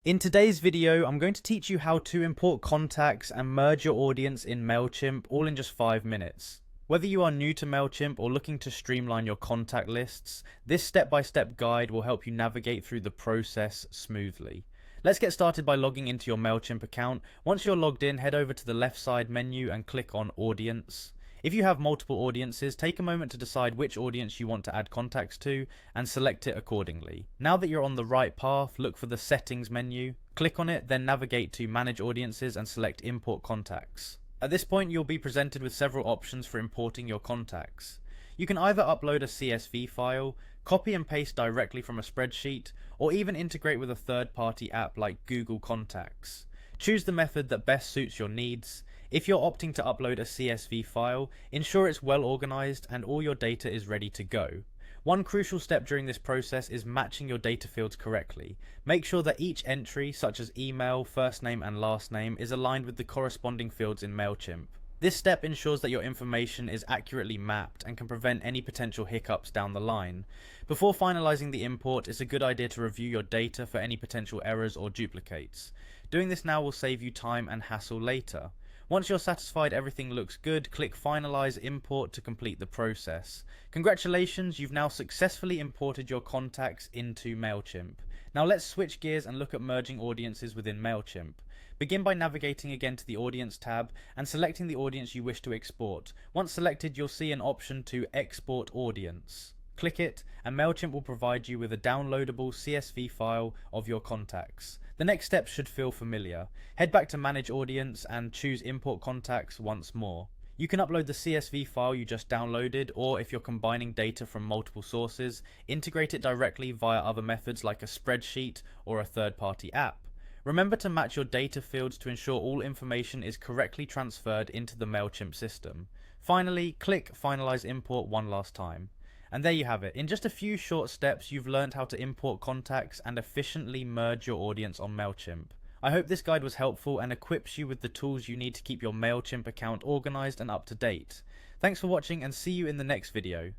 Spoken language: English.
In today's video, I'm going to teach you how to import contacts and merge your audience in Mailchimp all in just 5 minutes. Whether you are new to Mailchimp or looking to streamline your contact lists, this step-by-step guide will help you navigate through the process smoothly. Let's get started by logging into your Mailchimp account. Once you're logged in, head over to the left side menu and click on Audience. If you have multiple audiences, take a moment to decide which audience you want to add contacts to and select it accordingly. Now that you're on the right path, look for the Settings menu, click on it, then navigate to Manage Audiences and select Import Contacts. At this point, you'll be presented with several options for importing your contacts. You can either upload a CSV file, copy and paste directly from a spreadsheet, or even integrate with a third-party app like Google Contacts. Choose the method that best suits your needs. If you're opting to upload a CSV file, ensure it's well organized and all your data is ready to go. One crucial step during this process is matching your data fields correctly. Make sure that each entry, such as email, first name and last name, is aligned with the corresponding fields in Mailchimp. This step ensures that your information is accurately mapped and can prevent any potential hiccups down the line. Before finalizing the import, it's a good idea to review your data for any potential errors or duplicates. Doing this now will save you time and hassle later. Once you're satisfied everything looks good, click Finalize Import to complete the process. Congratulations, you've now successfully imported your contacts into Mailchimp. Now let's switch gears and look at merging audiences within Mailchimp. Begin by navigating again to the Audience tab and selecting the audience you wish to export. Once selected, you'll see an option to Export Audience. Click it, and Mailchimp will provide you with a downloadable CSV file of your contacts. The next steps should feel familiar. Head back to Manage Audience and choose Import Contacts once more. You can upload the CSV file you just downloaded, or if you're combining data from multiple sources, integrate it directly via other methods like a spreadsheet or a third-party app. Remember to match your data fields to ensure all information is correctly transferred into the Mailchimp system. Finally, click Finalize Import one last time. And there you have it. In just a few short steps, you've learned how to import contacts and efficiently merge your audience on Mailchimp. I hope this guide was helpful and equips you with the tools you need to keep your Mailchimp account organized and up to date. Thanks for watching and see you in the next video.